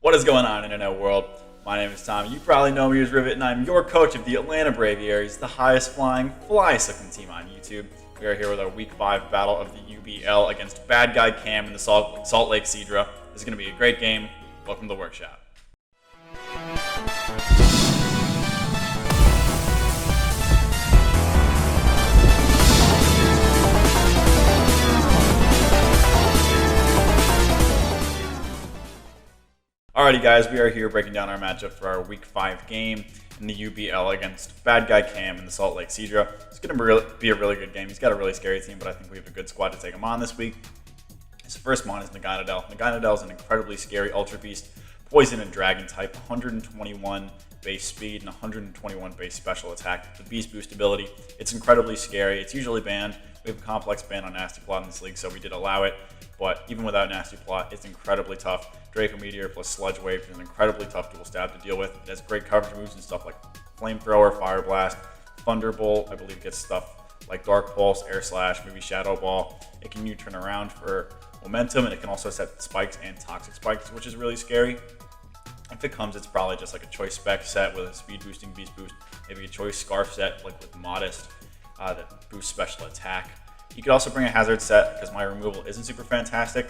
What is going on, Internet world? My name is Tom. You probably know me as Rivet, and I'm your coach of the Atlanta Braviaries, the highest flying, fly-sucking team on YouTube. We are here with our Week 5 battle of the UBL against BadGuyCam in the Salt Lake Seadra. This is going to be a great game. Welcome to the workshop. Alrighty guys, we are here breaking down our matchup for our Week 5 game in the UBL against BadGuyCam in the Salt Lake Seadra. It's going to be a really good game. He's got a really scary team, but I think we have a good squad to take him on this week. His first mon is Naganadel. Naganadel is an incredibly scary Ultra Beast, Poison and Dragon type, 121 base speed and 121 base special attack. The Beast Boost ability, it's incredibly scary. It's usually banned. We have a complex ban on Nasty Plot in this league, so we did allow it. But even without Nasty Plot, it's incredibly tough. Draco Meteor plus Sludge Wave is an incredibly tough dual stab to deal with. It has great coverage moves and stuff like Flamethrower, Fire Blast, Thunderbolt. I believe it gets stuff like Dark Pulse, Air Slash, maybe Shadow Ball. It can U-turn around for momentum, and it can also set spikes and toxic spikes, which is really scary. If it comes, it's probably just like a choice spec set with a speed boosting beast boost, maybe a choice scarf set like with Modest that boosts special attack. You could also bring a hazard set because my removal isn't super fantastic.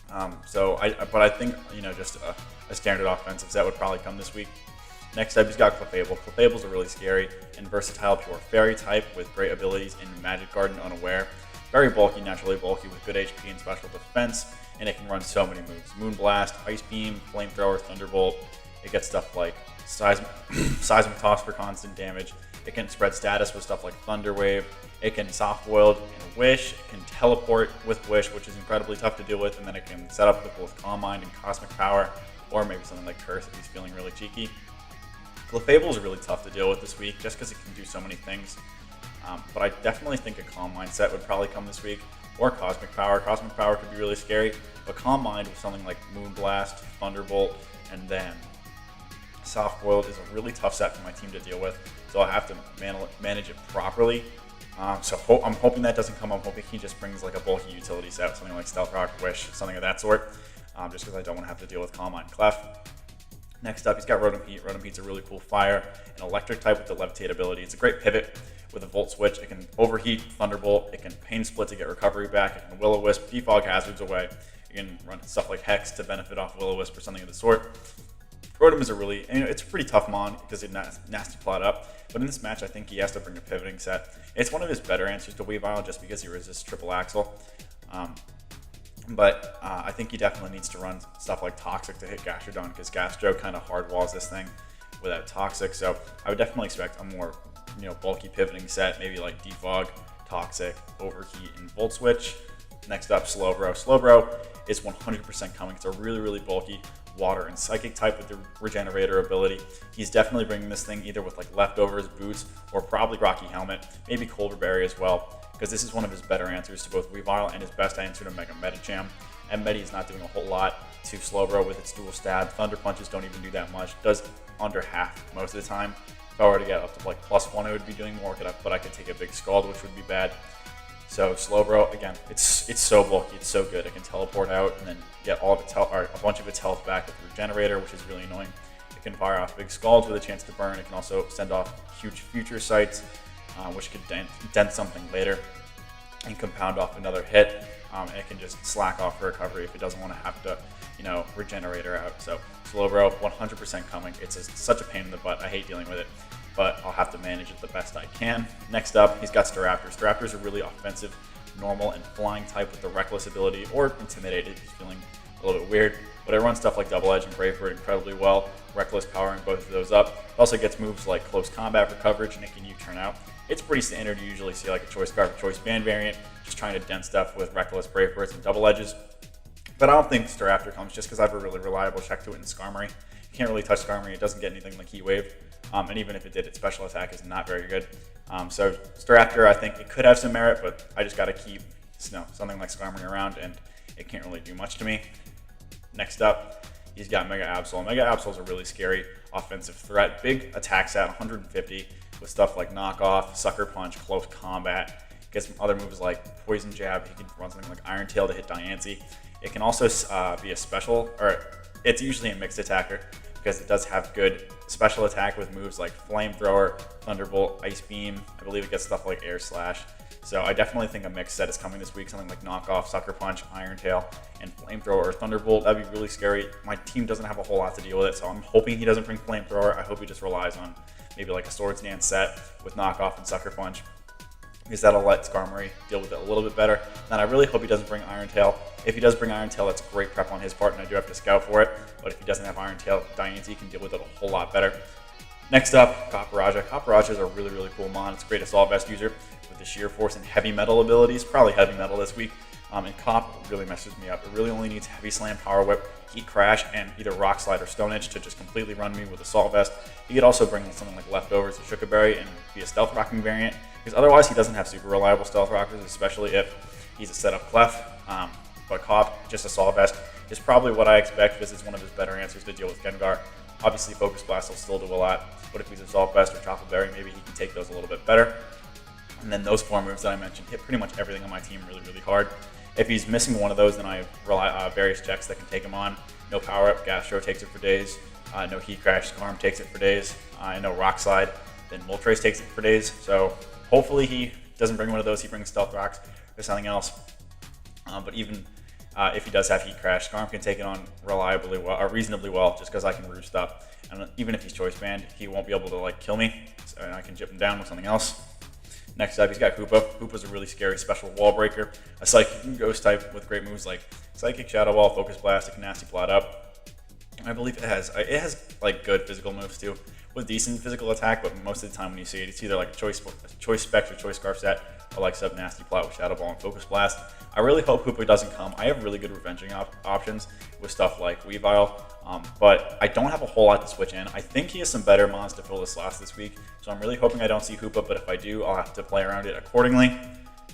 But I think just a standard offensive set would probably come this week. Next up, he's got Clefable. Clefable's a really scary and versatile pure fairy type with great abilities in Magic Garden Unaware. Very bulky, naturally bulky with good HP and special defense, and it can run so many moves. Moonblast, Ice Beam, Flamethrower, Thunderbolt. It gets stuff like Seismic Toss for constant damage. It can spread status with stuff like Thunder Wave. It can soft boiled and Wish. It can teleport with Wish, which is incredibly tough to deal with, and then it can set up with both Calm Mind and Cosmic Power, or maybe something like Curse if he's feeling really cheeky. Clefable is really tough to deal with this week just because it can do so many things. But I definitely think a Calm Mind set would probably come this week, or Cosmic Power. Cosmic Power could be really scary, but Calm Mind with something like Moonblast, Thunderbolt, and then Soft Boiled is a really tough set for my team to deal with, so I'll have to manage it properly. I'm hoping that doesn't come. I'm hoping he just brings like a bulky utility set, something like Stealth Rock, Wish, something of that sort, just because I don't want to have to deal with Calm Mind Clef. Next up, he's got Rotom Heat. Rotom Heat's a really cool fire, an electric type with the Levitate ability. It's a great pivot with a Volt Switch. It can overheat, Thunderbolt. It can Pain Split to get recovery back. It can Will-O-Wisp, defog hazards away. You can run stuff like Hex to benefit off Will-O-Wisp or something of the sort. Rotom is it's a pretty tough mon because it nasty plot up. But in this match, I think he has to bring a pivoting set. It's one of his better answers to Weavile just because he resists triple axle. But I think he definitely needs to run stuff like Toxic to hit Gastrodon because Gastro kind of hard walls this thing without Toxic. So I would definitely expect a more bulky pivoting set, maybe like Defog, Toxic, Overheat, and Volt Switch. Next up, Slowbro. Slowbro is 100% coming. It's a really, really bulky water and psychic type with the regenerator ability. He's definitely bringing this thing either with like leftovers, boots, or probably Rocky Helmet, maybe Colderberry as well, because this is one of his better answers to both Weavile and his best answer to Mega Medicham. And Medi is not doing a whole lot to Slowbro with its dual stab. Thunder Punches don't even do that much. Does under half most of the time. If I were to get up to like +1, it would be doing more, but I could take a big Scald, which would be bad. So Slowbro, again, it's so bulky, it's so good. It can teleport out and then get all of its health, or a bunch of its health back with Regenerator, which is really annoying. It can fire off big Scalds with a chance to burn. It can also send off huge Future Sights, which could dent something later and compound off another hit. And it can just slack off for recovery if it doesn't want to have to, Regenerator out. So Slowbro, 100% coming. It's such a pain in the butt. I hate dealing with it, but I'll have to manage it the best I can. Next up, he's got Staraptor. Staraptor's a really offensive, normal, and flying type with the Reckless ability, or Intimidated if he's feeling a little bit weird. But it runs stuff like Double Edge and Brave Bird incredibly well. Reckless powering both of those up. It also gets moves like Close Combat for coverage, and it can U-turn out. It's pretty standard. You usually see like a Choice Scarf or Choice Band variant, just trying to dent stuff with Reckless, Brave Birds, and Double Edges. But I don't think Staraptor comes just because I have a really reliable check to it in Skarmory. You can't really touch Skarmory. It doesn't get anything like Heat Wave. And even if it did, its special attack is not very good. So Staraptor, I think it could have some merit, but I just got to keep something like Skarmory around, and it can't really do much to me. Next up, he's got Mega Absol. Mega Absol is a really scary offensive threat. Big attack set, 150, with stuff like Knock Off, Sucker Punch, Close Combat. Gets some other moves like Poison Jab. He can run something like Iron Tail to hit Diancie. It can also be a special, or it's usually a mixed attacker because it does have good special attack with moves like Flamethrower, Thunderbolt, Ice Beam. I believe it gets stuff like Air Slash. So I definitely think a mixed set is coming this week, something like Knockoff, Sucker Punch, Iron Tail, and Flamethrower or Thunderbolt. That'd be really scary. My team doesn't have a whole lot to deal with it, so I'm hoping he doesn't bring Flamethrower. I hope he just relies on maybe like a Swords Dance set with Knockoff and Sucker Punch, because that'll let Skarmory deal with it a little bit better. And I really hope he doesn't bring Iron Tail. If he does bring Iron Tail, that's great prep on his part, and I do have to scout for it. But if he doesn't have Iron Tail, Diancie can deal with it a whole lot better. Next up, Copperajah. Copperajah is a really, really cool mon. It's a great Assault Vest user with the Sheer Force and Heavy Metal abilities. Probably Heavy Metal this week. And Cop really messes me up. It really only needs Heavy Slam, Power Whip, Heat Crash, and either Rock Slide or Stone Edge to just completely run me with Assault Vest. He could also bring something like Leftovers to Shukaberry and be a Stealth Rocking variant, because otherwise he doesn't have super reliable Stealth Rockers, especially if he's a setup Clef. But Cop, just Assault Vest, is probably what I expect because it's one of his better answers to deal with Gengar. Obviously, Focus Blast will still do a lot, but if he's Assault Vest or Chocolate Berry, maybe he can take those a little bit better. And then those 4 moves that I mentioned hit pretty much everything on my team really, really hard. If he's missing one of those, then I rely on various checks that can take him on. No Power Up, Gastro takes it for days. No Heat Crash, Skarm takes it for days. No Rock Slide, then Moltres takes it for days. So hopefully he doesn't bring one of those. He brings Stealth Rocks or something else. But even if he does have Heat Crash, Skarm can take it on reliably well, or reasonably well, just because I can roost up. And even if he's Choice Band, he won't be able to like kill me, so I can chip him down with something else. Next up, he's got Hoopa. Hoopa's a really scary special wall breaker, a Psychic and Ghost type with great moves like Psychic, Shadow Ball, Focus Blast. It can Nasty Plot up. I believe it has like good physical moves too, with decent physical attack. But most of the time when you see it, it's either like a Choice Specs or Choice Scarf set, or like sub Nasty Plot with Shadow Ball and Focus Blast. I really hope Hoopa doesn't come. I have really good revenging options with stuff like Weavile, but I don't have a whole lot to switch in. I think he has some better mons to fill the slots this week, so I'm really hoping I don't see Hoopa, but if I do, I'll have to play around it accordingly.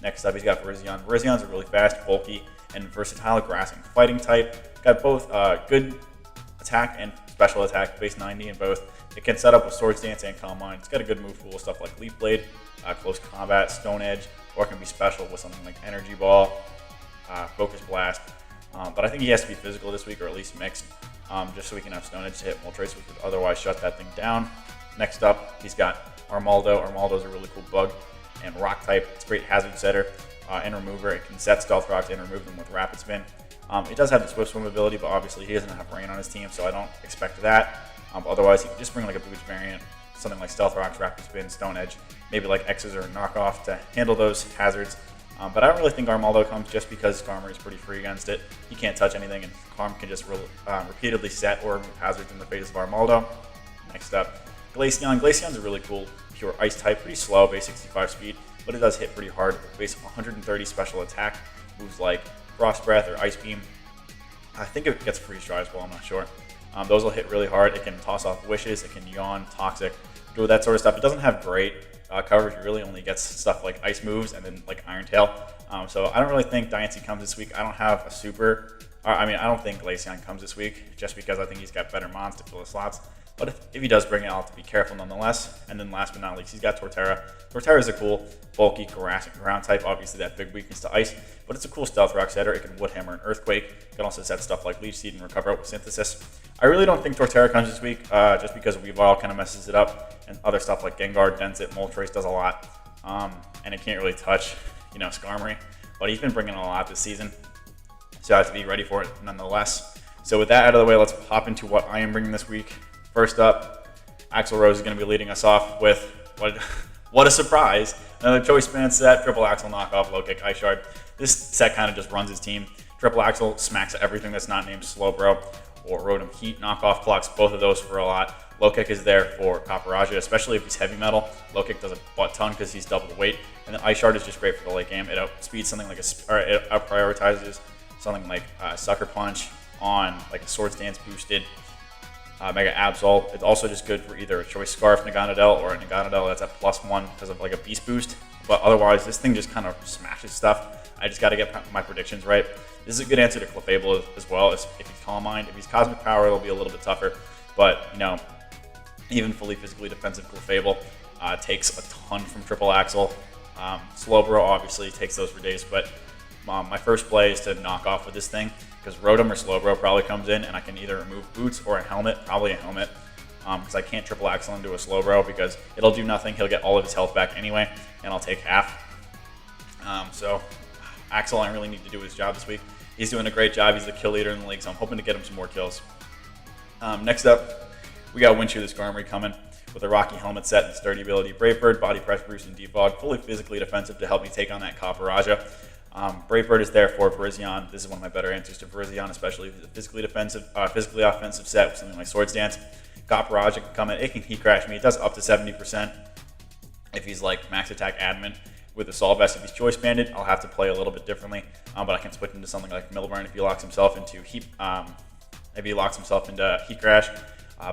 Next up, he's got Virizion. Virizion's a really fast, bulky, and versatile grass and fighting type. Got both good attack and special attack, base 90 in both. It can set up with Swords Dance and Calm Mind. It's got a good move pool, stuff like Leaf Blade, Close Combat, Stone Edge, or it can be special with something like Energy Ball, Focus Blast. But I think he has to be physical this week, or at least mixed, just so we can have Stone Edge to hit Moltres, which would otherwise shut that thing down. Next up, he's got Armaldo. Armaldo's a really cool bug and rock type. It's a great hazard setter and remover. It can set Stealth Rocks and remove them with Rapid Spin. It does have the Swift Swim ability, but obviously he doesn't have Rain on his team, so I don't expect that. Otherwise, he can just bring like a Boots variant, something like Stealth Rocks, Rapid Spin, Stone Edge, maybe like X's or Knockoff to handle those hazards. But I don't really think Armaldo comes just because Skarmory is pretty free against it. He can't touch anything, and Karm can just repeatedly set or remove hazards in the face of Armaldo. Next up, Glaceon. Glaceon's a really cool pure ice type, pretty slow, base 65 speed, but it does hit pretty hard, base 130 special attack, moves like Frost Breath or Ice Beam. I think it gets Freeze Dry as well, I'm not sure. Those will hit really hard. It can toss off Wishes, it can Yawn, Toxic, do that sort of stuff. It doesn't have great coverage. It really only gets stuff like Ice moves and then like Iron Tail. So I don't really think Diancie comes this week. I don't have a super, I don't think Glaceon comes this week, just because I think he's got better mons to fill the slots. But if he does bring it, I'll have to be careful nonetheless. And then last but not least, he's got Torterra. Torterra is a cool, bulky, ground type. Obviously, that big weakness to ice, but it's a cool Stealth Rock setter. It can Wood Hammer and Earthquake. It can also set stuff like Leech Seed and recover it with Synthesis. I really don't think Torterra comes this week, just because Weavile kind of messes it up, and other stuff like Gengar dents it, Moltres does a lot, and it can't really touch, Skarmory. But he's been bringing a lot this season, so I have to be ready for it nonetheless. So with that out of the way, let's hop into what I am bringing this week. First up, Axl Rose is going to be leading us off with what a surprise! Another Choice Band set, Triple Axl Knockoff, Low Kick, Ice Shard. This set kind of just runs his team. Triple Axl smacks everything that's not named Slowbro or Rotom Heat. Knockoff blocks both of those for a lot. Low Kick is there for Copperajah, especially if he's heavy metal. Low Kick does a butt ton because he's double the weight. And then Ice Shard is just great for the late game. It outspeeds something like it outprioritizes something like Sucker Punch on like a Swords Dance boosted Mega Absol. It's also just good for either a Choice Scarf Naganadel or a Naganadel that's at +1 because of like a Beast Boost. But otherwise, this thing just kind of smashes stuff. I just got to get my predictions right. This is a good answer to Clefable as well. If he's Calm Mind, if he's Cosmic Power, it'll be a little bit tougher. But even fully physically defensive Clefable takes a ton from Triple Axl. Slowbro obviously takes those for days, but my first play is to knock off with this thing. because Rotom or Slowbro probably comes in, and I can either remove boots or a helmet, probably a helmet, because I can't triple axle into a Slowbro because it'll do nothing. He'll get all of his health back anyway, and I'll take half. So Axel, I really need to do his job this week. He's doing a great job. He's the kill leader in the league, so I'm hoping to get him some more kills. Next up, we got Windshear the Skarmory coming with a Rocky helmet set and sturdy ability, Brave Bird, body press, boost, and defog, fully physically defensive to help me take on that Copperajah. Brave Bird is there for Virizion. This is one of my better answers to Virizion, especially if it's a physically offensive set with something like Swords Dance. Copperajah can come in. It can heat crash me. It does up to 70% if he's like max attack admin. With Assault Vest, if he's choice banded, I'll have to play a little bit differently. But I can switch into something like Milburn if he locks himself into heat. If he locks himself into heat crash.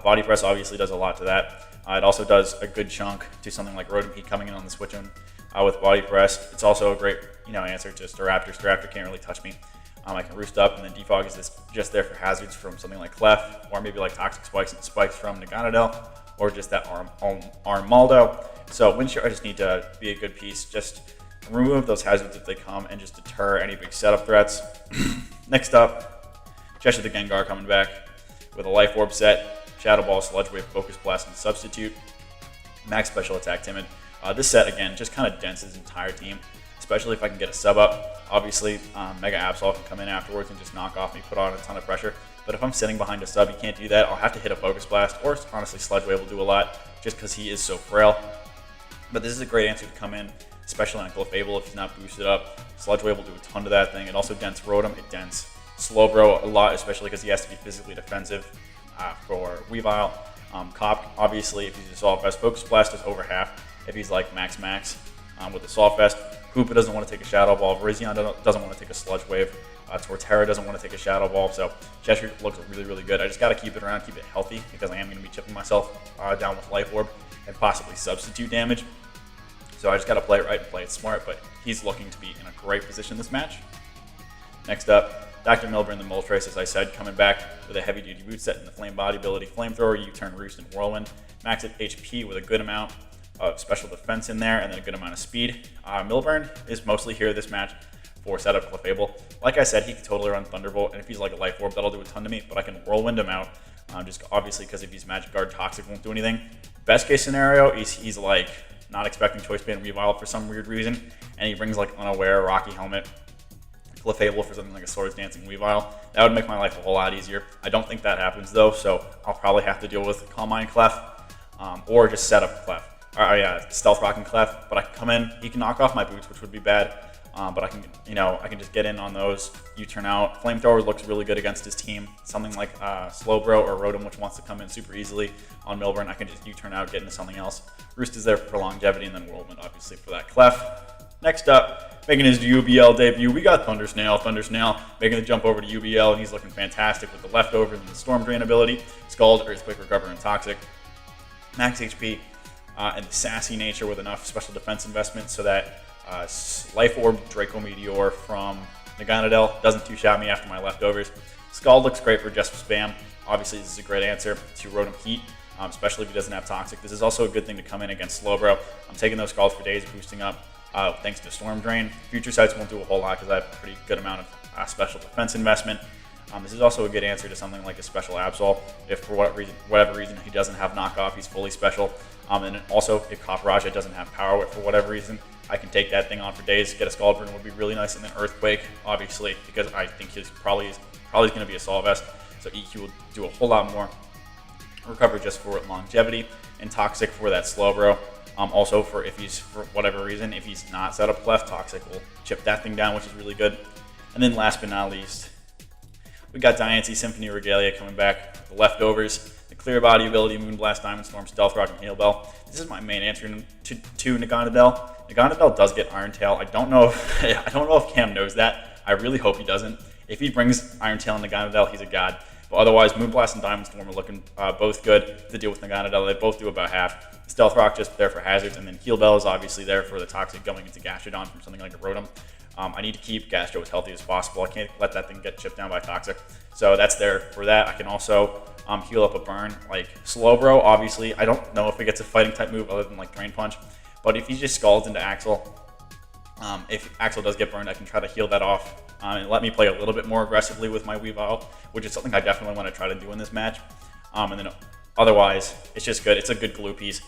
Body press obviously does a lot to that. It also does a good chunk to something like Rotom Heat coming in on the switch on with body press. It's also a great answer to Staraptor. Staraptor can't really touch me. I can roost up, and then defog is just there for hazards from something like Clef, or maybe like toxic spikes and spikes from Naganadel, or just that Armaldo. So Windshear, I just need to be a good piece, just remove those hazards if they come, and just deter any big setup threats. Next up, Cheshire the Gengar coming back with a Life Orb set, Shadow Ball, Sludge Wave, Focus Blast, and Substitute. Max Special Attack, Timid. This set, again, just kind of dents his entire team, especially if I can get a sub up. Obviously, Mega Absol can come in afterwards and just knock off me, put on a ton of pressure. But if I'm sitting behind a sub, you can't do that. I'll have to hit a Focus Blast, or honestly, Sludge Wave will do a lot, just because he is so frail. But this is a great answer to come in, especially on Clefable if he's not boosted up. Sludge Wave will do a ton to that thing. It also dents Rotom. It dents Slowbro a lot, especially because he has to be physically defensive for Weavile. Cop, obviously, if he's Assault Vest, Focus Blast is over half. If he's like max with Assault Vest, Koopa doesn't want to take a Shadow Ball. Virizion doesn't want to take a Sludge Wave. Torterra doesn't want to take a Shadow Ball. So Cheshire looks really, really good. I just got to keep it around, keep it healthy, because I am going to be chipping myself down with Life Orb and possibly substitute damage. So I just got to play it right and play it smart, but he's looking to be in a great position this match. Next up, Dr. Milburn, the Moltres, as I said, coming back with a heavy-duty boot set and the Flame Body ability, Flamethrower, U-Turn, Roost, and Whirlwind. Max at HP with a good amount of special defense in there, and then a good amount of speed. Milburn is mostly here this match for setup Clefable. Like I said, he can totally run Thunderbolt, and if he's like a Life Orb, that'll do a ton to me, but I can Whirlwind him out, just obviously because if he's Magic Guard, Toxic won't do anything. Best case scenario, he's like not expecting Choice Band Weavile for some weird reason, and he brings like Unaware, Rocky Helmet, Clefable for something like a Swords Dancing Weavile. That would make my life a whole lot easier. I don't think that happens though, so I'll probably have to deal with Calm Mind Clef, or just set up Clef. Stealth Rock and Clef, but I can come in, he can knock off my boots, which would be bad, but I can just get in on those, U-turn out. Flamethrower looks really good against his team. Something like Slowbro or Rotom, which wants to come in super easily on Milburn, I can just U-turn out, get into something else. Roost is there for longevity, and then Whirlwind, obviously, for that Clef. Next up, making his UBL debut, we got Thundersnail. Thundersnail making the jump over to UBL, and he's looking fantastic with the leftovers and the Storm Drain ability, Scald, Earthquake, Recover, and Toxic. Max HP, and the sassy nature with enough special defense investment so that Life Orb Draco Meteor from Naganadel doesn't two-shot me after my leftovers. Scald looks great for just spam. Obviously, this is a great answer to Rotom Heat, especially if he doesn't have Toxic. This is also a good thing to come in against Slowbro. I'm taking those Scalds for days, boosting up thanks to Storm Drain. Future Sights won't do a whole lot because I have a pretty good amount of special defense investment. This is also a good answer to something like a special Absol. If for whatever reason he doesn't have knockoff, he's fully special. And then also if Copperajah doesn't have Power Whip for whatever reason, I can take that thing on for days. Get a Scald Burn would be really nice, and then Earthquake, obviously, because I think he's probably going to be a Assault Vest. So EQ will do a whole lot more. Recover just for longevity, and Toxic for that Slowbro. Also for if he's, for whatever reason, if he's not set up left, Toxic will chip that thing down, which is really good. And then last but not least, we got Diancie, Symphony Regalia coming back, the leftovers, the Clear Body ability, Moonblast, Diamond Storm, Stealth Rock, and Hail Bell. This is my main answer to Naganadel. Naganadel does get Iron Tail. I don't know if Cam knows that. I really hope he doesn't. If he brings Iron Tail and Naganadel, he's a god. But otherwise, Moonblast and Diamond Storm are looking both good to deal with Naganadel. They both do about half. Stealth Rock just there for hazards, and then Heal Bell is obviously there for the Toxic going into Gastrodon from something like a Rotom. I need to keep Gastro as healthy as possible. I can't let that thing get chipped down by Toxic. So that's there for that. I can also heal up a burn. Like Slowbro, obviously, I don't know if it gets a fighting type move other than like Drain Punch. But if he just scalds into Axel, if Axel does get burned, I can try to heal that off and let me play a little bit more aggressively with my Weavile, which is something I definitely want to try to do in this match. And then otherwise, it's just good. It's a good glue piece.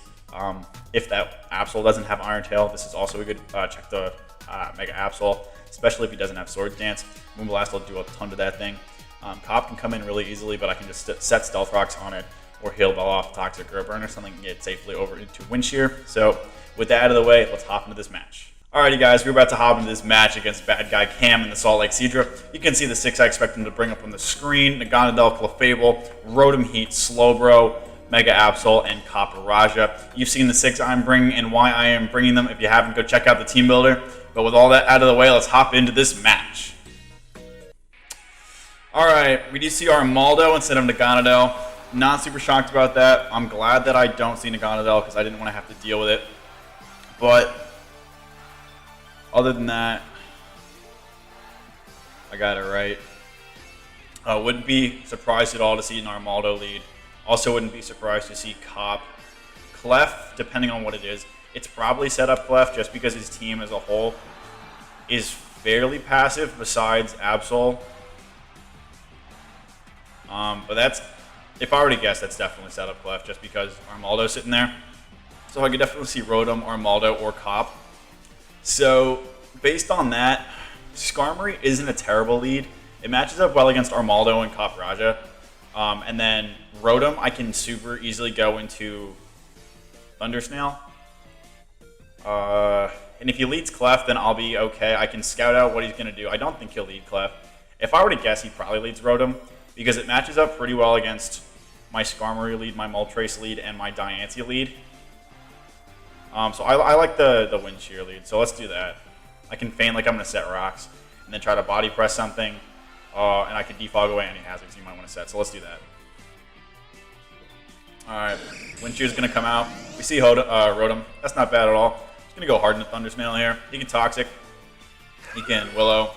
If that Absol doesn't have Iron Tail, this is also a good check the Mega Absol, especially if he doesn't have Sword Dance. Moonblast will do a ton to that thing. Cop can come in really easily, but I can just set Stealth Rocks on it or Heal Bell off Toxic or a Burn or something and get safely over into Wind Shear. So with that out of the way, let's hop into this match. Alrighty guys, we're about to hop into this match against BadGuyCam in the Salt Lake Seadra. You can see the 6 I expect him to bring up on the screen. Naganadel, Clefable, Rotom Heat, Slowbro, Mega Absol, and Copper Raja. You've seen the 6 I'm bringing and why I am bringing them. If you haven't, go check out the team builder. But with all that out of the way, let's hop into this match. Alright, we do see Armaldo instead of Naganadel. Not super shocked about that. I'm glad that I don't see Naganadel because I didn't want to have to deal with it. But other than that, I got it right. Wouldn't be surprised at all to see an Armaldo lead. Also wouldn't be surprised to see Cop. Clef, depending on what it is, it's probably set up Clef just because his team as a whole is fairly passive besides Absol. But that's, if I were to guess, that's definitely set up Clef just because Armaldo's sitting there. So I could definitely see Rotom, Armaldo, or Cop. So based on that, Skarmory isn't a terrible lead. It matches up well against Armaldo and Cop Raja. And then Rotom, I can super easily go into Thundersnail. And if he leads Clef, then I'll be okay. I can scout out what he's going to do. I don't think he'll lead Clef. If I were to guess, he probably leads Rotom because it matches up pretty well against my Skarmory lead, my Moltres lead, and my Diancie lead. So I like the Wind Shear lead, so let's do that. I can feign like I'm going to set rocks, and then try to body press something, and I can defog away any hazards you might want to set, so let's do that. Alright, Wind Shear's going to come out. We see Rotom. That's not bad at all. He's going to go hard in the Thundersnail here. He can Toxic. He can Willow.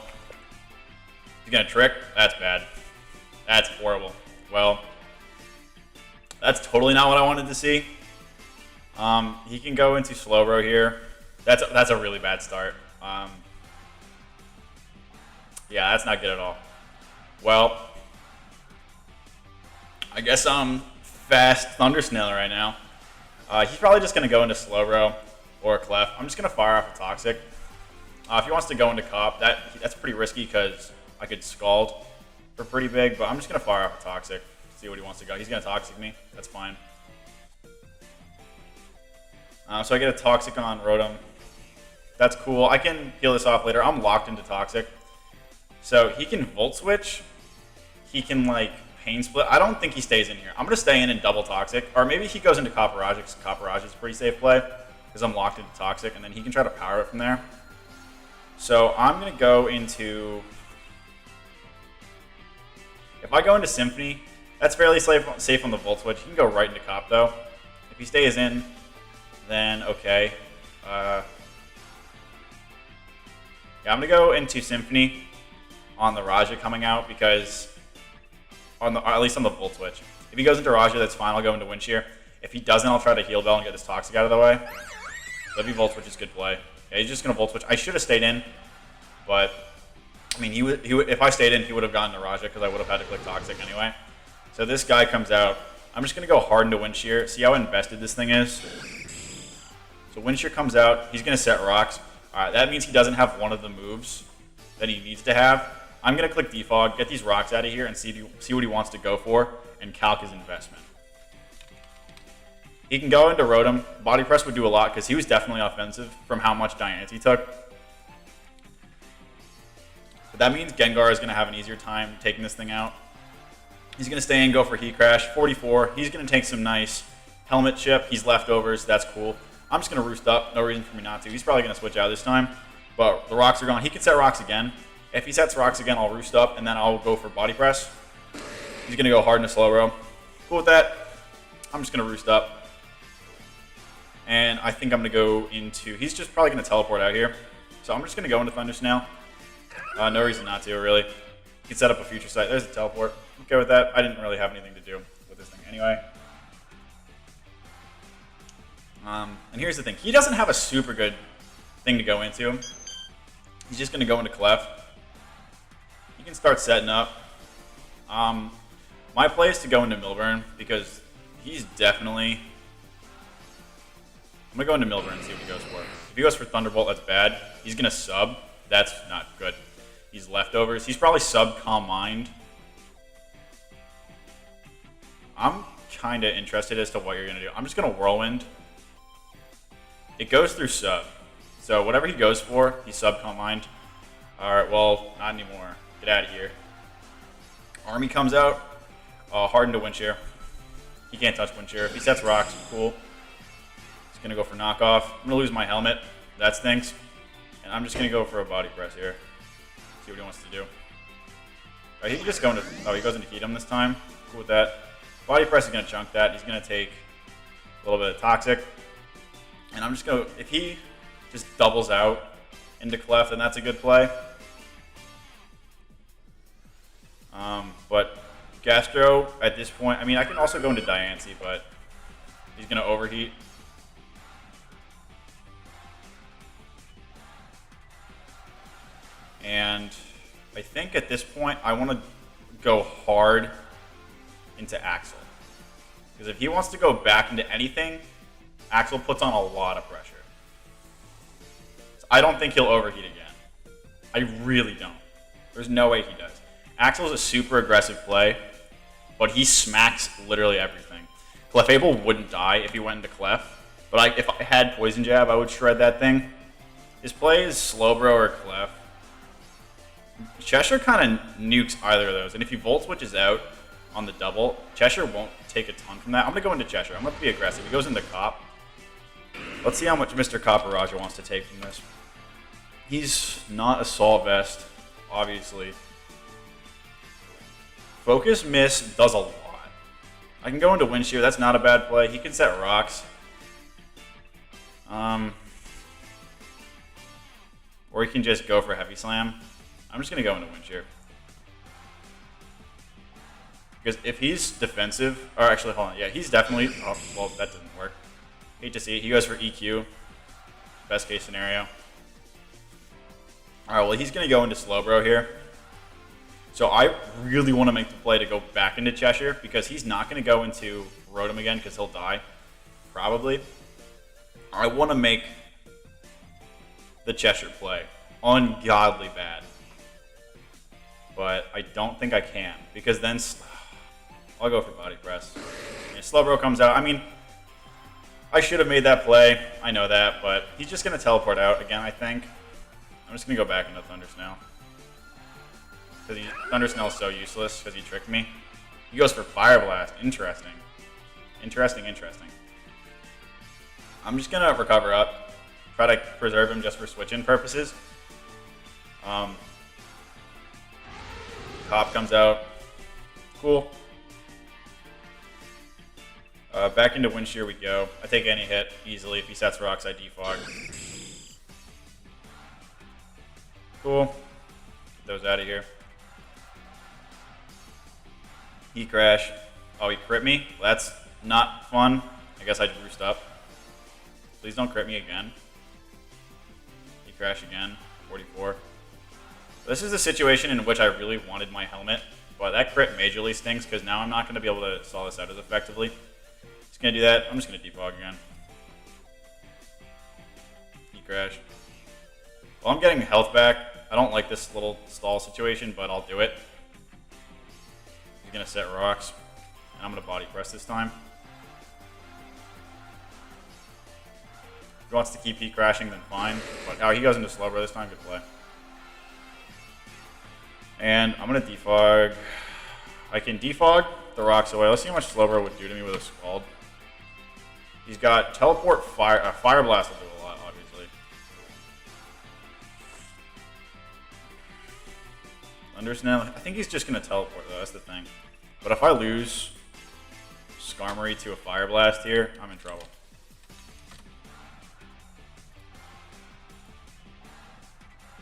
He's going to Trick. That's bad. That's horrible. Well, that's totally not what I wanted to see. He can go into Slowbro here. That's a really bad start. Yeah, that's not good at all. Well, I guess I'm fast Thundersnail right now. He's probably just going to go into Slowbro or Clef. I'm just going to fire off a Toxic. If he wants to go into Cop, that's pretty risky because I could Scald for pretty big, but I'm just going to fire off a Toxic. See what he wants to go. He's going to Toxic me. That's fine. So I get a Toxic on Rotom. That's cool. I can heal this off later. I'm locked into Toxic. So he can Volt Switch. He can, like, Pain Split. I don't think he stays in here. I'm going to stay in and double Toxic. Or maybe he goes into Copper Raja because Copper Raja is a pretty safe play because I'm locked into Toxic. And then he can try to power it from there. So I'm going to go into... If I go into Symphony, that's fairly safe on the Volt Switch. He can go right into Cop, though. If he stays in, then okay. Yeah, I'm going to go into Symphony on the Raja coming out because, at least on the Volt Switch. If he goes into Raja, that's fine. I'll go into Wind Shear. If he doesn't, I'll try to Heal Bell and get this Toxic out of the way. W Volt Switch is good play. Yeah, he's just going to Volt Switch. I should have stayed in, but I mean, if I stayed in, he would have gotten to Raja because I would have had to click Toxic anyway. So this guy comes out. I'm just going to go hard into Wind Shear. See how invested this thing is? So Wind Shear comes out. He's going to set rocks. All right, that means he doesn't have one of the moves that he needs to have. I'm going to click Defog, get these rocks out of here, and see what he wants to go for, and calc his investment. He can go into Rotom. Body Press would do a lot because he was definitely offensive from how much Diancie took. But that means Gengar is going to have an easier time taking this thing out. He's going to stay and go for Heat Crash. 44. He's going to take some nice Helmet Chip. He's leftovers. That's cool. I'm just going to Roost up. No reason for me not to. He's probably going to switch out this time. But the rocks are gone. He can set rocks again. If he sets rocks again, I'll Roost up, and then I'll go for Body Press. He's going to go hard into Slowbro. Cool with that. I'm just going to Roost up. And I think I'm going to go into... He's just probably going to teleport out here. So I'm just going to go into Thundersnail. No reason not to, really. You can set up a Future Sight. There's a teleport. Okay with that. I didn't really have anything to do with this thing anyway. And here's the thing. He doesn't have a super good thing to go into. He's just going to go into Clef. you can start setting up. My play is to go into Milburn because he's definitely... I'm going to go into Milburn and see what he goes for. If he goes for Thunderbolt, that's bad. He's going to sub. That's not good. He's leftovers. He's probably sub Calm Mind. I'm kind of interested as to what you're going to do. I'm just going to Whirlwind. It goes through sub. So whatever he goes for, he sub Calm Mind. Alright, well, not anymore. Get out of here. Army comes out. Harden to Wind Shear. He can't touch Wind Shear. If he sets rocks, cool. He's going to go for knockoff. I'm going to lose my helmet. That stinks. And I'm just going to go for a body press here. See what he wants to do. Right, he can just go into... Oh, he goes into Heat this time. Cool with that. Body press is going to chunk that. He's going to take a little bit of Toxic. And I'm just going to... If he just doubles out into Clef, then that's a good play. But Gastro, at this point... I mean, I can also go into Diancie, but he's going to overheat. And I think at this point, I want to go hard into Axel. Because if he wants to go back into anything, Axel puts on a lot of pressure. So I don't think he'll overheat again. I really don't. There's no way he does. Axel's a super aggressive play, but he smacks literally everything. Clefable wouldn't die if he went into Clef, but if I had Poison Jab, I would shred that thing. His play is Slowbro or Clef. Cheshire kind of nukes either of those, and if he Volt Switches out on the double, Cheshire won't take a ton from that. I'm going to go into Cheshire. I'm going to be aggressive. He goes into Cop. Let's see how much Mr. Copperaja wants to take from this. He's not Assault Vest, obviously. Focus Miss does a lot. I can go into Wind Shear. That's not a bad play. He can set rocks. Or he can just go for Heavy Slam. I'm just going to go into Wind Shear. Because if he's defensive, or actually, hold on, yeah, he's definitely, oh, well, that didn't work. Hate to see it. He goes for EQ. Best case scenario. Alright, well, he's going to go into Slowbro here. So I really want to make the play to go back into Cheshire, because he's not going to go into Rotom again, because he'll die. Probably. I want to make the Cheshire play ungodly bad. But I don't think I can, because then I'll go for Body Press. Yeah, Slowbro comes out. I mean, I should have made that play. I know that, but he's just going to teleport out again, I think. I'm just going to go back into Thundersnell. Because Thundersnell is so useless, because he tricked me. He goes for Fire Blast. Interesting. Interesting. I'm just going to recover up. Try to preserve him just for switch-in purposes. Cop comes out. Cool. Back into Wind Shear we go. I take any hit easily. If he sets rocks, I defog. Cool. Get those out of here. Heat Crash. Oh, he crit me? That's not fun. I guess I roost up. Please don't crit me again. Heat Crash again. 44. This is a situation in which I really wanted my helmet, but that crit majorly stings because now I'm not going to be able to stall this out as effectively. Just going to do that. I'm just going to defog again. Heat Crash. Well, I'm getting health back. I don't like this little stall situation, but I'll do it. He's going to set rocks, and I'm going to body press this time. If he wants to keep heat crashing, then fine. But oh, he goes into Slowbro this time. Good play. And I'm going to defog. I can defog the rocks away. Let's see how much Slowbro would do to me with a Scald. He's got Teleport, Fire Blast will do a lot, obviously. Thundersnell, I think he's just going to Teleport, though. That's the thing. But if I lose Skarmory to a Fire Blast here, I'm in trouble.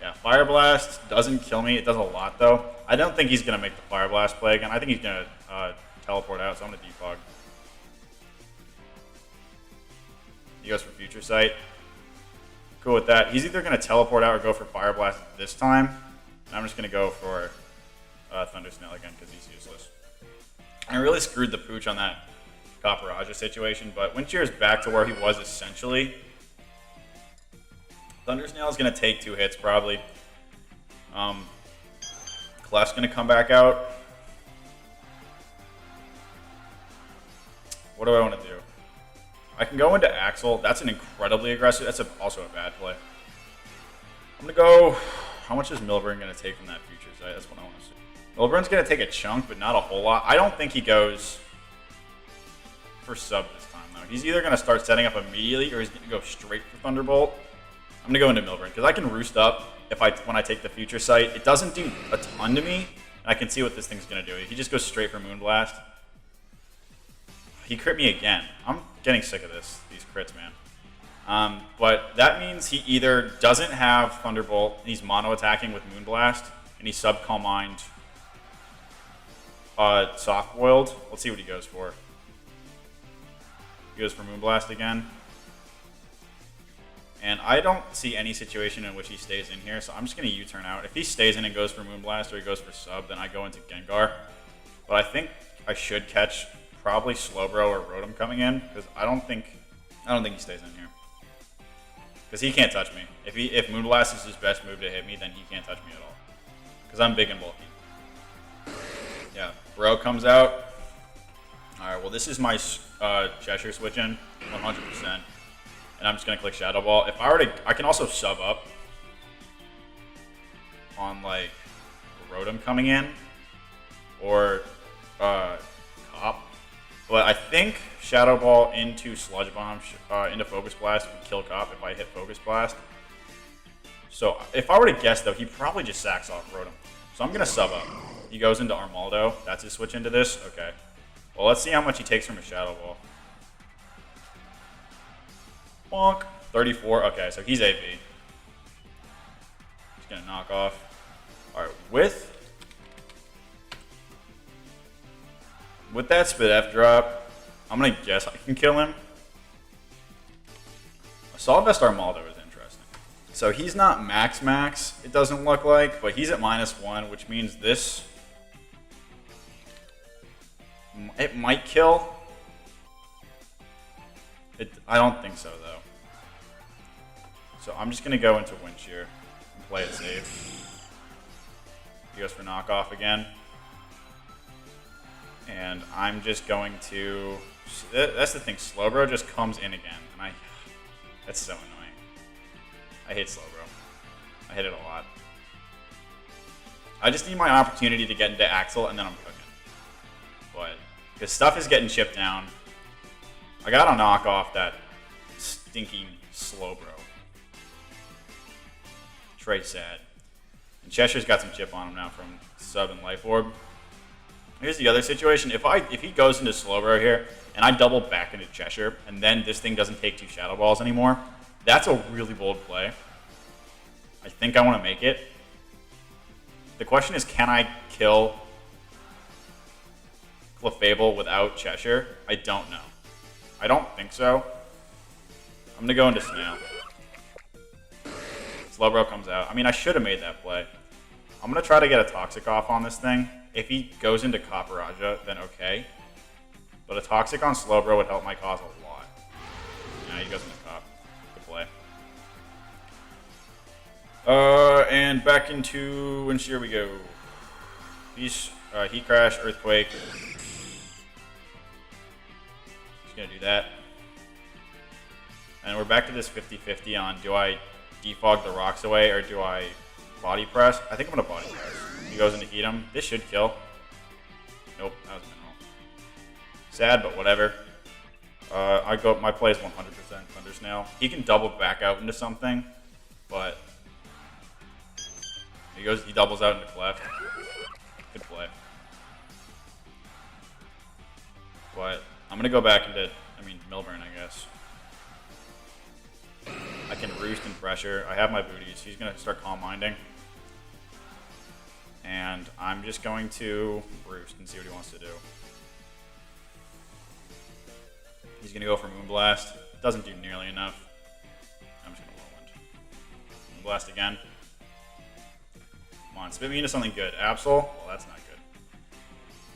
Yeah, Fire Blast doesn't kill me. It does a lot, though. I don't think he's going to make the Fire Blast play again. I think he's going to teleport out, so I'm going to defog. He goes for Future Sight. Cool with that. He's either going to teleport out or go for Fire Blast this time. And I'm just going to go for Thunder Snail again because he's useless. I really screwed the pooch on that Copperajah situation, but Wind Shear is back to where he was essentially. Thunder Snail is going to take 2 hits probably. Clef's going to come back out. What do I want to do? I can go into Axel. That's an incredibly aggressive. That's also a bad play. I'm going to go... How much is Milburn going to take from that future site? That's what I want to see. Milburn's going to take a chunk, but not a whole lot. I don't think he goes for sub this time, though. He's either going to start setting up immediately or he's going to go straight for Thunderbolt. I'm going to go into Milburn because I can roost up when I take the future sight. It doesn't do a ton to me, and I can see what this thing's going to do. He just goes straight for Moonblast. He crit me again. I'm getting sick of these crits, man. But that means he either doesn't have Thunderbolt, and he's mono attacking with Moonblast, and he sub Calm Mind soft boiled. Let's see what he goes for. He goes for Moonblast again. And I don't see any situation in which he stays in here, so I'm just going to U-turn out. If he stays in and goes for Moonblast or he goes for sub, then I go into Gengar. But I think I should catch probably Slowbro or Rotom coming in, because I don't think he stays in here. Because he can't touch me. If Moonblast is his best move to hit me, then he can't touch me at all. Because I'm big and bulky. Yeah, Bro comes out. Alright, well this is my Cheshire switch in, 100%. And I'm just going to click Shadow Ball. If I were to, I can also sub up on like Rotom coming in or Cop. But I think Shadow Ball into Sludge Bomb, into Focus Blast would kill Cop if I hit Focus Blast. So if I were to guess though, he probably just sacks off Rotom. So I'm going to sub up. He goes into Armaldo. That's his switch into this? Okay. Well, let's see how much he takes from a Shadow Ball. Bonk. 34. Okay, so he's AV. He's going to knock off. All right, with that Spit F drop, I'm going to guess I can kill him. A Solid Vest Armaldo is interesting. So he's not max, it doesn't look like, but he's at -1, which means this, it might kill. I don't think so, though. So I'm just going to go into Wind Shear and play it safe. He goes for knockoff again. And I'm just going to... That's the thing, Slowbro just comes in again. And that's so annoying. I hate Slowbro. I hit it a lot. I just need my opportunity to get into Axel, and then I'm cooking. But, because stuff is getting chipped down. I gotta knock off that stinking Slowbro. Trey sad. And Cheshire's got some chip on him now from Sub and Life Orb. Here's the other situation. If he goes into Slowbro here, and I double back into Cheshire, and then this thing doesn't take 2 Shadow Balls anymore, that's a really bold play. I think I want to make it. The question is, can I kill Clefable without Cheshire? I don't know. I don't think so. I'm going to go into Snail. Slowbro comes out. I mean, I should have made that play. I'm going to try to get a Toxic off on this thing. If he goes into Copperajah, then okay. But a Toxic on Slowbro would help my cause a lot. Yeah, he goes into Cop. Good play. And back into Wind Shear we go. Heat Crash, Earthquake. Just going to do that. And we're back to this 50-50 on do I defog the rocks away or do I body press? I think I'm going to body press. He goes into Heat him. This should kill. Nope, that was minimal. Sad, but whatever. My play is 100% Thunder Snail. He can double back out into something, but he doubles out into Clef. Good play. But I'm going to go back into, Milburn, I guess. I can Roost and Pressure. I have my booties. He's going to start Calm Minding. And I'm just going to Roost and see what he wants to do. He's going to go for Moonblast. Doesn't do nearly enough. I'm just going to Whirlwind. Moonblast again. Come on. Spit me into something good. Absol? Well, that's not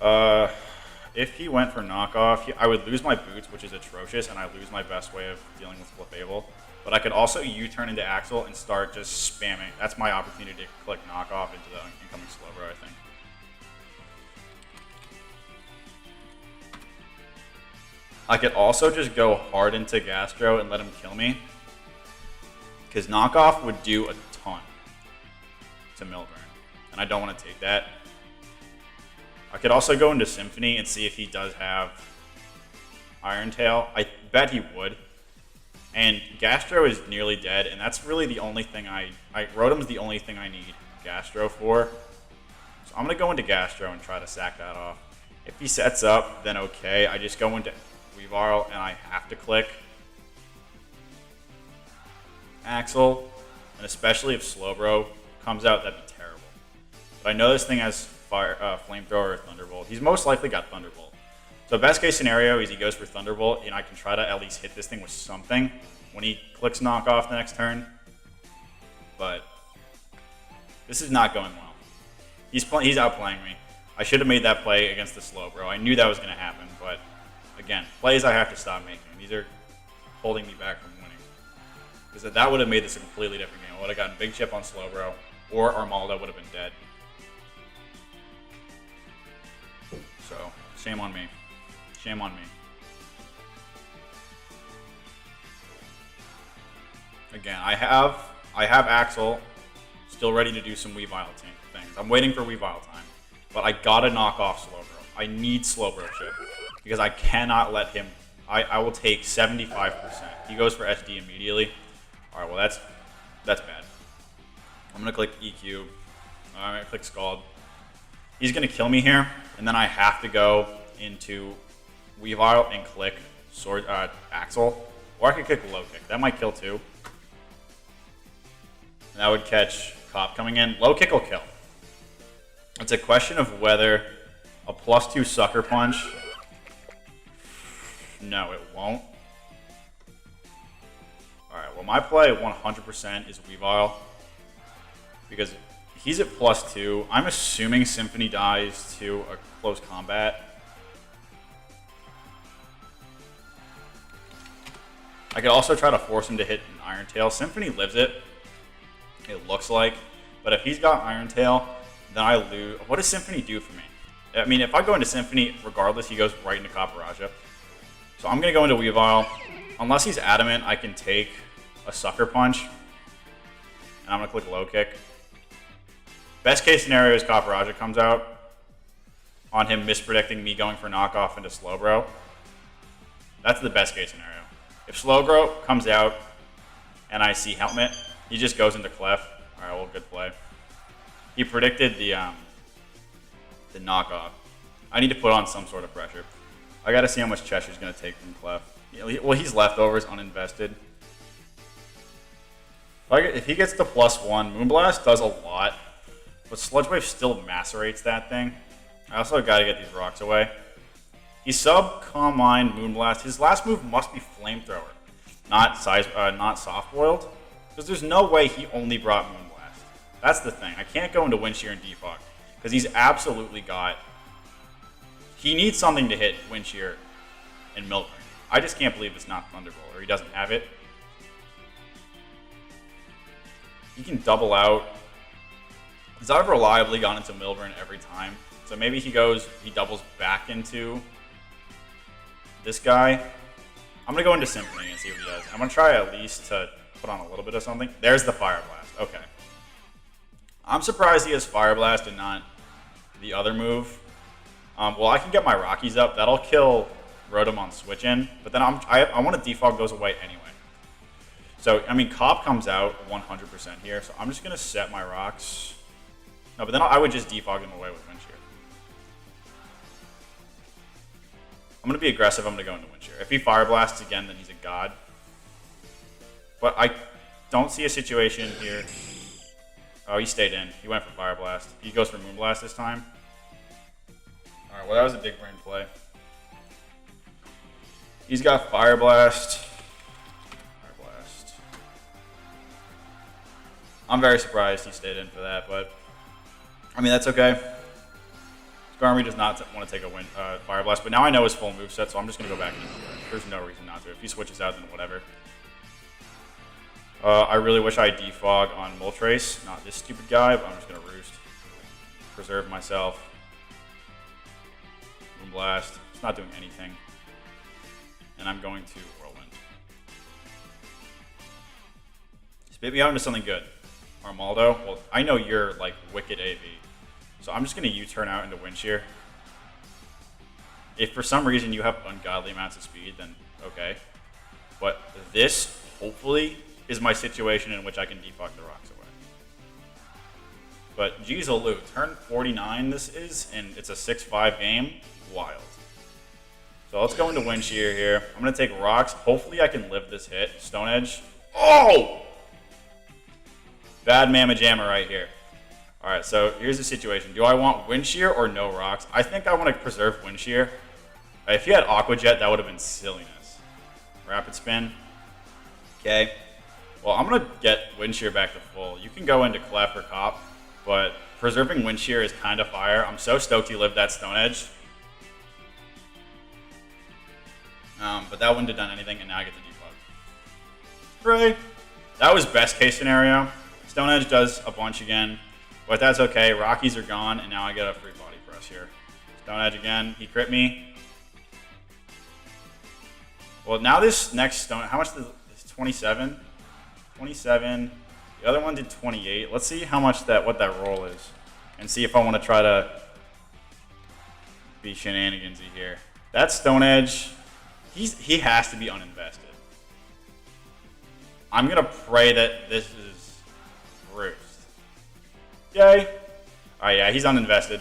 good. If he went for knockoff, I would lose my boots, which is atrocious, and I lose my best way of dealing with Clefable. But I could also U-turn into Axel and start just spamming. That's my opportunity to click knockoff into the incoming Slowbro, I think. I could also just go hard into Gastro and let him kill me, because knockoff would do a ton to Milburn, and I don't want to take that. I could also go into Symphony and see if he does have Iron Tail. I bet he would. And Gastro is nearly dead, and that's really the only thing Rotom's the only thing I need Gastro for. So I'm going to go into Gastro and try to sack that off. If he sets up, then okay. I just go into Weavile, and I have to click Axel. And especially if Slowbro comes out, that'd be terrible. But I know this thing has Flamethrower or Thunderbolt. He's most likely got Thunderbolt. So best case scenario is he goes for Thunderbolt, and I can try to at least hit this thing with something when he clicks knockoff the next turn. But this is not going well. He's outplaying me. I should have made that play against the Slowbro. I knew that was going to happen, but again, plays I have to stop making. These are holding me back from winning. Because that would have made this a completely different game. I would have gotten big chip on Slowbro, or Armaldo would have been dead. So, shame on me. Shame on me. Again, I have Axel still ready to do some Weavile things. I'm waiting for Weavile time. But I gotta knock off Slowbro. I need Slowbro chip. Because I cannot let him... I will take 75%. He goes for SD immediately. Alright, well that's bad. I'm gonna click EQ. I'm gonna click Scald. He's gonna kill me here, and then I have to go into Weavile and click Axel. Or I could click Low Kick. That might kill too. And that would catch Cop coming in. Low Kick will kill. It's a question of whether a +2 Sucker Punch... No, it won't. Alright, well my play 100% is Weavile. Because he's at +2. I'm assuming Symphony dies to a close combat. I could also try to force him to hit an Iron Tail. Symphony lives it looks like. But if he's got Iron Tail, then I lose. What does Symphony do for me? I mean, if I go into Symphony, regardless, he goes right into Caparajah. So I'm going to go into Weavile. Unless he's adamant, I can take a Sucker Punch. And I'm going to click Low Kick. Best case scenario is Caparajah comes out on him mispredicting me going for knockoff into Slowbro. That's the best case scenario. If Slowbro comes out and I see Helmet, he just goes into Clef. Alright, well, good play. He predicted the knockoff. I need to put on some sort of pressure. I gotta see how much Cheshire's gonna take from Clef. Well, he's leftovers, uninvested. If he gets the +1, Moonblast does a lot, but Sludge Wave still macerates that thing. I also gotta get these rocks away. He sub Calm Mind, Moonblast. His last move must be Flamethrower, not Soft Boiled, because there's no way he only brought Moonblast. That's the thing. I can't go into Windshear and Defog, because he's absolutely got... He needs something to hit Windshear and Milburn. I just can't believe it's not Thunderbolt, or he doesn't have it. He can double out. Because I've reliably gone into Milburn every time. So maybe he doubles back into this guy. I'm going to go into Symphony and see what he does. I'm going to try at least to put on a little bit of something. There's the Fire Blast. Okay. I'm surprised he has Fire Blast and not the other move. Well, I can get my Rockies up. That'll kill Rotom on switch in. But then I want to defog those away anyway. So, I mean, Cop comes out 100% here. So I'm just going to set my rocks. No, but then I would just defog them away with Windshear. I'm going to be aggressive. I'm going to go into Windshear. If he Fire Blasts again, then he's a god. But I don't see a situation here. Oh, he stayed in. He went for Fire Blast. He goes for Moonblast this time. Alright, well that was a big brain play. He's got Fire Blast. Fire Blast. I'm very surprised he stayed in for that, but I mean, that's okay. Skarmory does not want to take a Fire Blast, but now I know his full moveset, so I'm just going to go back and there's no reason not to. If he switches out, then whatever. I really wish I defog on Moltres, not this stupid guy, but I'm just going to Roost. Preserve myself. Moonblast. It's not doing anything. And I'm going to Whirlwind. Spit me out into something good. Armaldo. Well, I know you're like wicked AV. So I'm just going to U-turn out into Wind Shear. If for some reason you have ungodly amounts of speed, then okay. But this, hopefully, is my situation in which I can defog the rocks away. But geez, Olu, turn 49 this is, and it's a 6-5 game. Wild. So let's go into Wind Shear here. I'm going to take rocks. Hopefully I can live this hit. Stone Edge. Oh! Bad Mamma Jamma right here. Alright, so here's the situation. Do I want Wind Shear or no rocks? I think I want to preserve Wind Shear. If you had Aqua Jet, that would have been silliness. Rapid Spin. Okay. Well, I'm going to get Wind Shear back to full. You can go into Clef or Cop, but preserving Wind Shear is kind of fire. I'm so stoked you lived that Stone Edge. But that wouldn't have done anything, and now I get the defog. Hooray! That was best case scenario. Stone Edge does a bunch again, but that's okay. Rockies are gone, and now I get a free body press here. Stone Edge again. He crit me. Well, now this next Stone... How much is 27? 27. The other one did 28. Let's see how much what that roll is, and see if I want to try to be shenanigansy here. That Stone Edge... He has to be uninvested. I'm going to pray that this is Roost. Yay. Oh yeah, he's uninvested.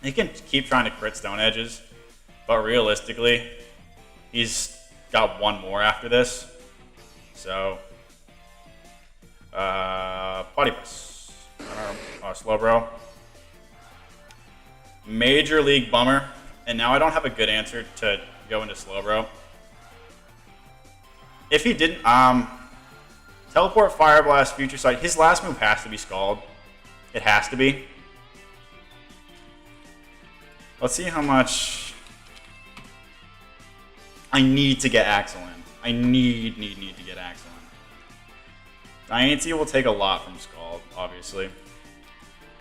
He can keep trying to crit Stone Edges, but realistically, he's got one more after this. So, Body Press. Slowbro. Major League bummer. And now I don't have a good answer to go into Slowbro. If he didn't, Teleport, Fire Blast, Future Sight, his last move has to be Scald. It has to be. Let's see how much I need to get Axel in. I need to get Axel in. Diancie will take a lot from Scald, obviously.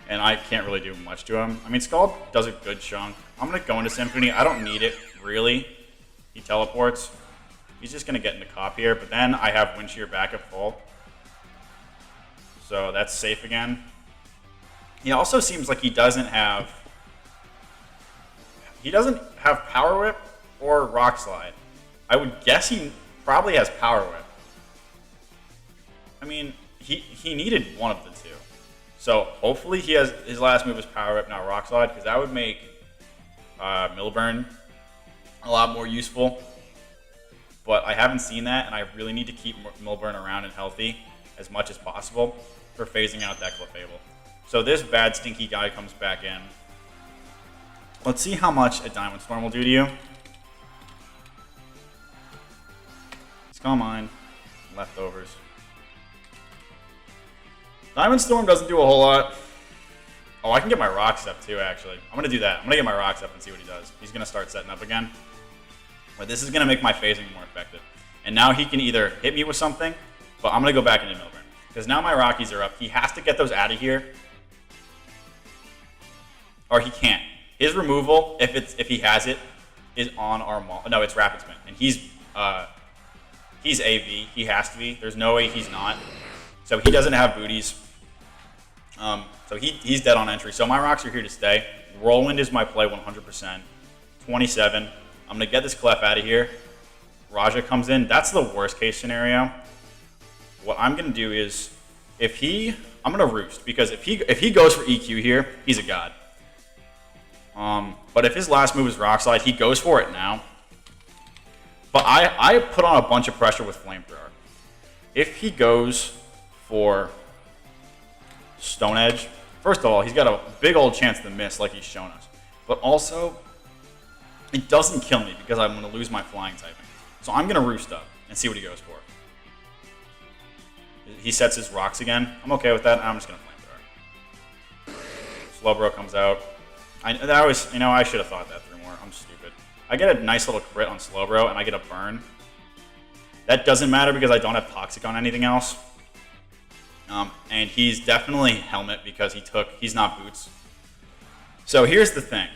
And I can't really do much to him. I mean, Scald does a good chunk. I'm going to go into Symphony. I don't need it, really. He teleports. He's just going to get into Cop here. But then I have Wind Shear back at full. So that's safe again. He also seems like he doesn't have... He doesn't have Power Whip or Rock Slide. I would guess he probably has Power Whip. I mean, he needed one of the two. So hopefully he has his last move is Power Whip, not Rock Slide, because that would make Milburn a lot more useful. But I haven't seen that, and I really need to keep Milburn around and healthy as much as possible for phasing out that Clefable. So this bad stinky guy comes back in. Let's see how much a Diamond Storm will do to you. It's Calm Mind. Leftovers. Diamond Storm doesn't do a whole lot. Oh, I can get my Rocks up too, actually. I'm going to do that. I'm going to get my Rocks up and see what he does. He's going to start setting up again. But this is going to make my phasing more effective. And now he can either hit me with something, but I'm going to go back into Milburn. Because now my Rockies are up. He has to get those out of here. Or he can't. His removal, if he has it, is on Armal. No, it's Rapid Spin. And he's AV. He has to be. There's no way he's not. So he doesn't have booties. So he's dead on entry. So my rocks are here to stay. Whirlwind is my play 100%. 27. I'm going to get this Clef out of here. Raja comes in. That's the worst case scenario. What I'm going to do is, I'm going to Roost. Because if he goes for EQ here, he's a god. But if his last move is Rock Slide, he goes for it now. But I put on a bunch of pressure with Flamethrower. If he goes for Stone Edge, first of all, he's got a big old chance to miss like he's shown us. But also, it doesn't kill me because I'm going to lose my flying typing. So I'm going to Roost up and see what he goes for. He sets his rocks again. I'm okay with that. I'm just going to Flamethrower. Slowbro comes out. I should have thought that through more. I'm stupid. I get a nice little crit on Slowbro, and I get a burn. That doesn't matter because I don't have Toxic on anything else. And he's definitely Helmet because he's not Boots. So here's the thing.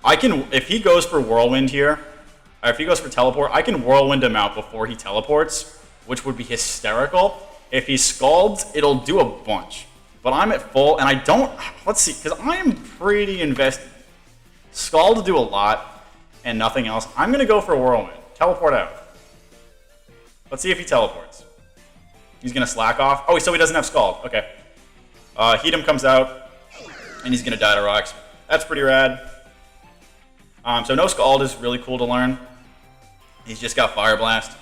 If he goes for Whirlwind here, or if he goes for Teleport, I can Whirlwind him out before he teleports, which would be hysterical. If he Scalds, it'll do a bunch. But I'm at full, and I don't... Let's see, because I am pretty invested. Scald to do a lot, and nothing else. I'm going to go for Whirlwind. Teleport out. Let's see if he teleports. He's going to slack off. Oh, so he doesn't have Scald. Okay. Heatum comes out, and he's going to die to rocks. That's pretty rad. So no Scald is really cool to learn. He's just got Fire Blast.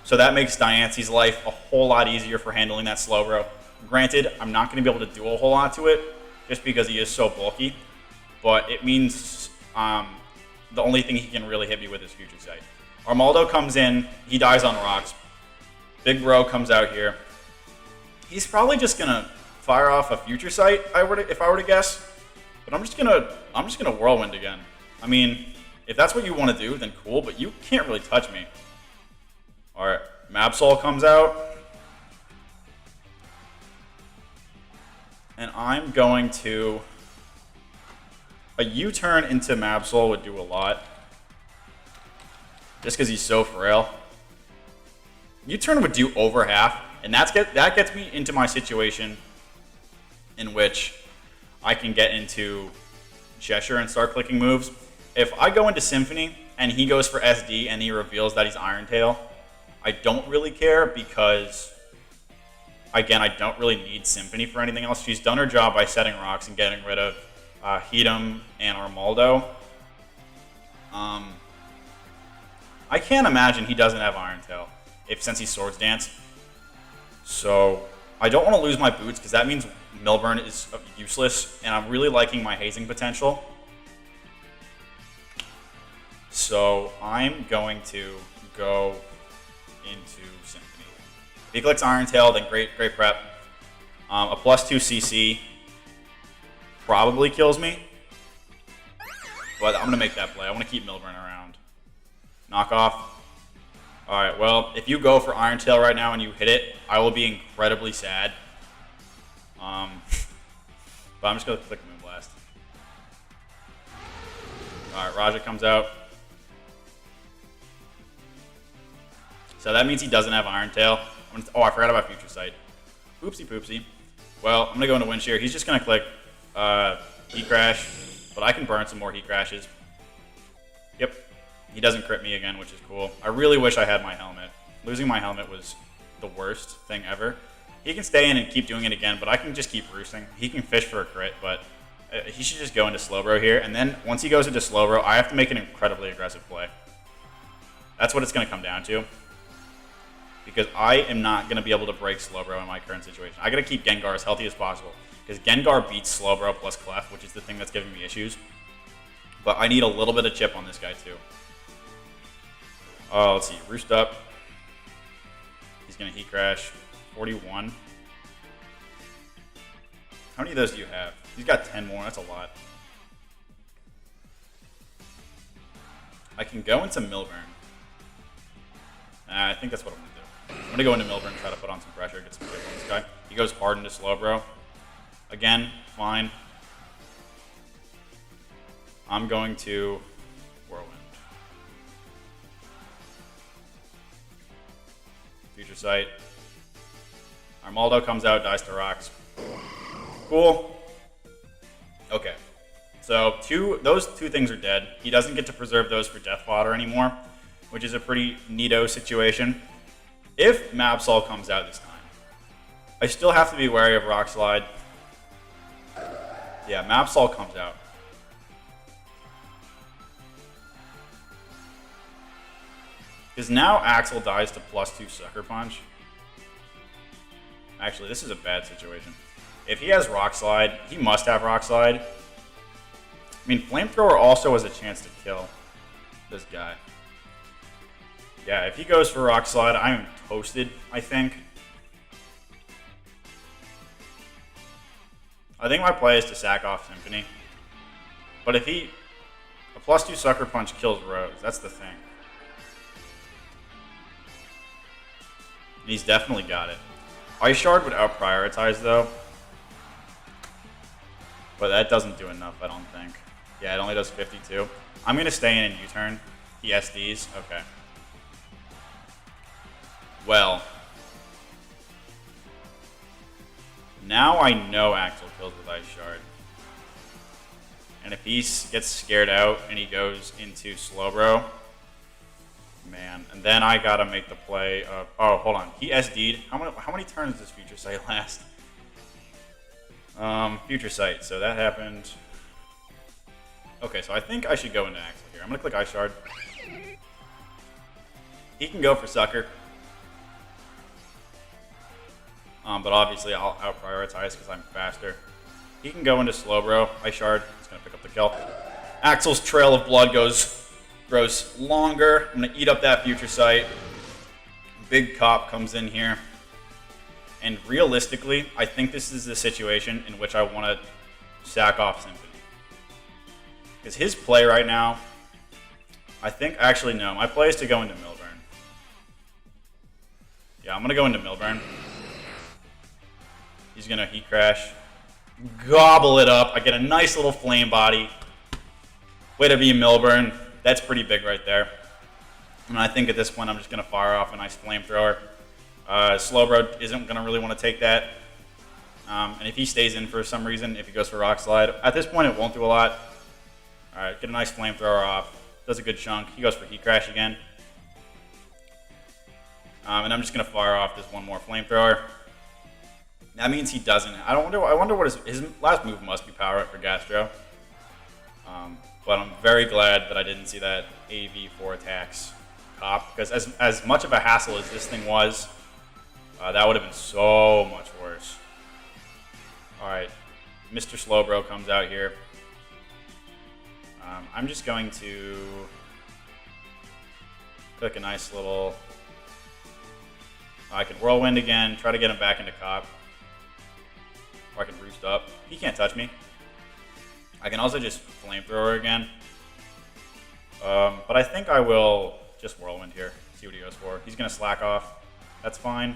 So that makes Diance's life a whole lot easier for handling that Slowbro. Granted, I'm not going to be able to do a whole lot to it, just because he is so bulky. But it means the only thing he can really hit me with is Future Sight. Armaldo comes in, he dies on rocks. Big Bro comes out here. He's probably just going to fire off a Future Sight, if I were to guess. But I'm just gonna Whirlwind again. I mean, if that's what you want to do, then cool, but you can't really touch me. Alright, Mabsol comes out. And I'm going to... A U-turn into Mabsol would do a lot. Just because he's so frail. U-turn would do over half, and that gets me into my situation in which I can get into Cheshire and start clicking moves. If I go into Symphony and he goes for SD and he reveals that he's Iron Tail, I don't really care because, again, I don't really need Symphony for anything else. She's done her job by setting rocks and getting rid of Heatum and Armaldo. I can't imagine he doesn't have Iron Tail since he's Swords Dance. So I don't want to lose my boots because that means Milburn is useless, and I'm really liking my hazing potential. So I'm going to go into Symphony. If he clicks Iron Tail, then great prep. A +2 CC probably kills me, but I'm going to make that play. I want to keep Milburn around. Knock off. Alright, well, if you go for Iron Tail right now and you hit it, I will be incredibly sad. But I'm just going to click Moonblast. Alright, Raja comes out. So that means he doesn't have Iron Tail. Oh, I forgot about Future Sight. Oopsie poopsie. Well, I'm going to go into Wind Shear. He's just going to click Heat Crash, but I can burn some more Heat Crashes. Yep. He doesn't crit me again, which is cool. I really wish I had my helmet. Losing my helmet was the worst thing ever. He can stay in and keep doing it again, but I can just keep roosting. He can fish for a crit, but he should just go into Slowbro here. And then once he goes into Slowbro, I have to make an incredibly aggressive play. That's what it's going to come down to. Because I am not going to be able to break Slowbro in my current situation. I got to keep Gengar as healthy as possible. Because Gengar beats Slowbro plus Clef, which is the thing that's giving me issues. But I need a little bit of chip on this guy too. Let's see, Roost up. He's going to Heat Crash. 41. How many of those do you have? He's got 10 more. That's a lot. I can go into Milburn. I think that's what I'm going to do. I'm going to go into Milburn and try to put on some pressure, get some chip on this guy. He goes hard into Slowbro. Again, fine. I'm going to Whirlwind. Future Sight. Armaldo comes out, dies to rocks. Cool. Okay. So those two things are dead. He doesn't get to preserve those for Death Fodder anymore, which is a pretty neato situation. If Mabsol comes out this time, I still have to be wary of Rock Slide. Yeah, Mabsol comes out. Because now Axel dies to +2 Sucker Punch. Actually, this is a bad situation. If he has Rock Slide, he must have Rock Slide. I mean, Flamethrower also has a chance to kill this guy. Yeah, if he goes for Rock Slide, I'm toasted, I think. I think my play is to sack off Symphony. But if a +2 Sucker Punch kills Rose, that's the thing. And he's definitely got it. Ice Shard would out-prioritize, though. But that doesn't do enough, I don't think. Yeah, it only does 52. I'm going to stay in and U-turn. He SDs? Okay. Well. Now I know Axel kills with Ice Shard. And if he gets scared out and he goes into Slowbro, man. And then I gotta make the play of... Oh, hold on. He SD'd. How many turns does Future Sight last? Future Sight. So that happened... Okay, so I think I should go into Axel here. I'm gonna click Ice Shard. He can go for Sucker. But obviously I'll out-prioritize because I'm faster. He can go into Slowbro. Ice Shard. He's going to pick up the kill. Axel's Trail of Blood grows longer. I'm going to eat up that Future Sight. Big Cop comes in here. And realistically, I think this is the situation in which I want to sack off Symphony. Because his play right now, I think, actually no, my play is to go into Milburn. Yeah, I'm going to go into Milburn. He's going to Heat Crash. Gobble it up. I get a nice little Flame Body. Way to be Milburn. That's pretty big right there. And I think at this point I'm just going to fire off a nice Flamethrower. Slowbro isn't going to really want to take that. And if he stays in for some reason, if he goes for Rock Slide, at this point it won't do a lot. Alright, get a nice Flamethrower off. Does a good chunk. He goes for Heat Crash again. And I'm just going to fire off this one more Flamethrower. That means he doesn't. I wonder what his last move must be Power Up for Gastro. But I'm very glad that I didn't see that AV4 attacks cop, because as much of a hassle as this thing was, that would have been so much worse. All right, Mr. Slowbro comes out here. I'm just going to click a nice little. I can Whirlwind again, try to get him back into Cop. Or I can Roost up. He can't touch me. I can also just Flamethrower again. But I think I will just Whirlwind here. See what he goes for. He's going to slack off. That's fine.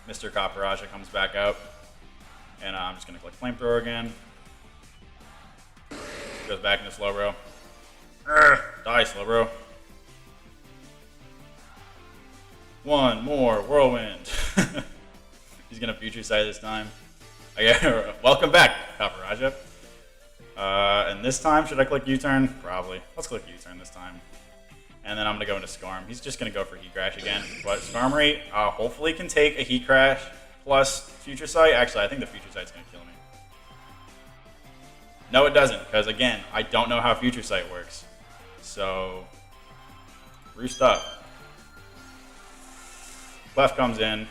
Mr. Kaparaja comes back out. And I'm just going to click Flamethrower again. Goes back into Slowbro. Die, Slowbro. One more Whirlwind. He's going to Future Sight this time. Welcome back, Kaparaja. And this time, should I click U-turn? Probably. Let's click U-turn this time. And then I'm going to go into Skarm. He's just going to go for Heat Crash again. But Skarmory hopefully can take a Heat Crash plus Future Sight. Actually, I think the Future Sight's going to kill me. No, it doesn't, because again, I don't know how Future Sight works. So, Roost up. Clef comes in.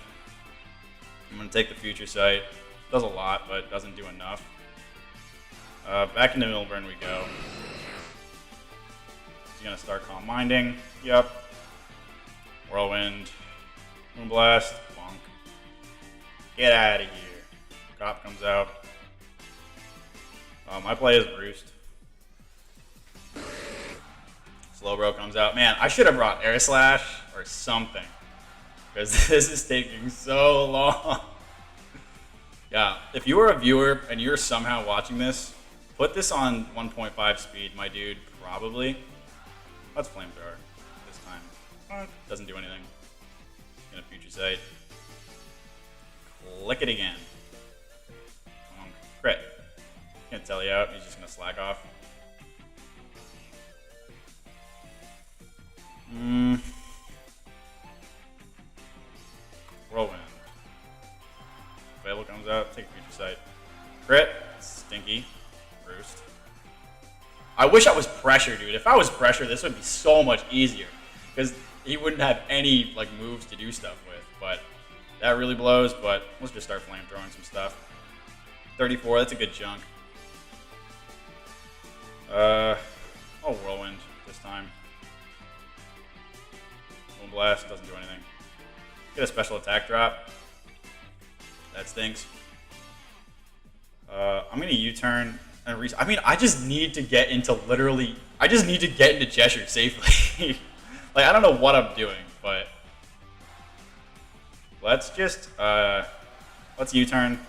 I'm going to take the Future Sight. Does a lot, but doesn't do enough. Back into Milburn we go. He's going to start Calm Minding. Yep. Whirlwind. Moonblast. Bonk. Get out of here. Cop comes out. My play is Roost. Slowbro comes out. Man, I should have brought Air Slash or something, because this is taking so long. Yeah, if you are a viewer and you're somehow watching this, put this on 1.5 speed, my dude, probably. Let's Flamethrower this time. Doesn't do anything. Gonna Future Sight. Click it again. Crit. Can't tell you out, he's just gonna slack off. Whirlwind. Clefable comes out, take Future Sight. Crit. Stinky. Roost. I wish I was Pressure, dude. If I was Pressure, this would be so much easier, because he wouldn't have any like moves to do stuff with. But that really blows. But let's just start Flamethrowing some stuff. 34, that's a good chunk. Oh, Whirlwind this time. Moonblast doesn't do anything. Get a special attack drop. That stinks. I'm gonna U-turn and I mean, I just need to get into I just need to get into Cheshire safely. Like, I don't know what I'm doing, but let's just let's U-turn,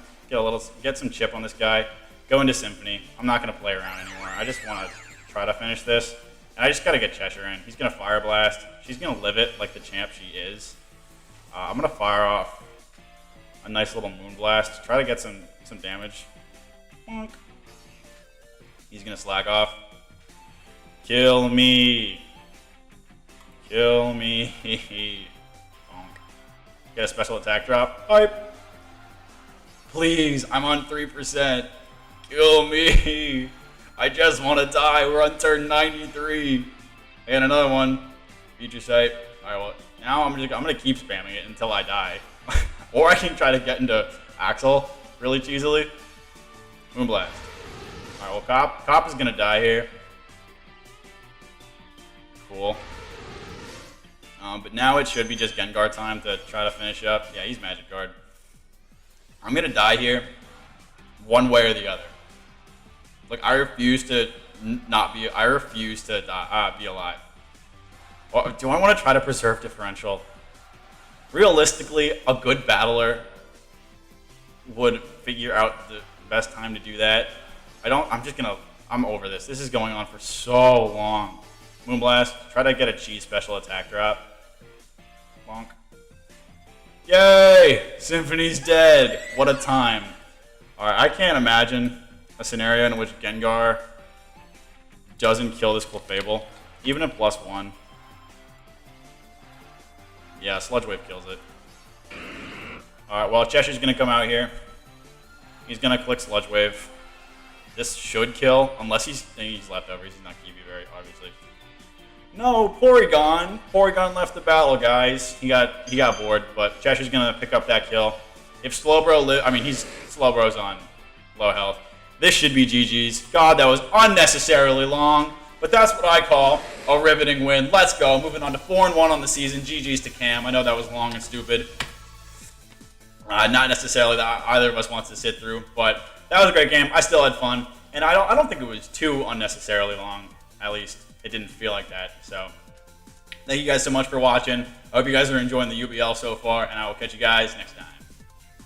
get some chip on this guy, go into Symphony. I'm not gonna play around anymore. I just want to try to finish this, and I just gotta get Cheshire in. He's gonna Fire Blast. She's gonna live it like the champ she is. I'm gonna fire off a nice little Moonblast, try to get some damage. Bonk. He's gonna slack off. Kill me. Kill me. Bonk. Get a special attack drop. Pipe. Please, I'm on 3%. Kill me. I just want to die. We're on turn 93. And another one. Feature site. Alright, well, now I'm gonna keep spamming it until I die. Or I can try to get into Axel really cheesily. Moonblast. Alright, well, Cop is gonna die here. Cool. But now it should be just Gengar time to try to finish up. Yeah, he's Magic Guard. I'm gonna die here, one way or the other. Like, I refuse to I refuse to be alive. Well, do I want to try to preserve differential? Realistically, a good battler would figure out the best time to do that. I'm over this. This is going on for so long. Moonblast, try to get a cheese special attack drop. Bonk. Yay! Symphony's dead. What a time. Alright, I can't imagine a scenario in which Gengar doesn't kill this Clefable, even at +1. Yeah, Sludge Wave kills it. Alright, well, Cheshire's gonna come out here. He's gonna click Sludge Wave. This should kill, unless he's leftovers. He's not Kiwi very, obviously. No, Porygon. Porygon left the battle, guys. He got bored, but Cheshire's gonna pick up that kill. If Slowbro Slowbro's on low health. This should be GG's. God, that was unnecessarily long, but that's what I call a riveting win. Let's go. Moving on to 4-1 on the season. GG's to Cam. I know that was long and stupid. Not necessarily that either of us wants to sit through, but that was a great game. I still had fun, and I don't think it was too unnecessarily long. At least it didn't feel like that. So thank you guys so much for watching. I hope you guys are enjoying the UBL so far, and I will catch you guys next time.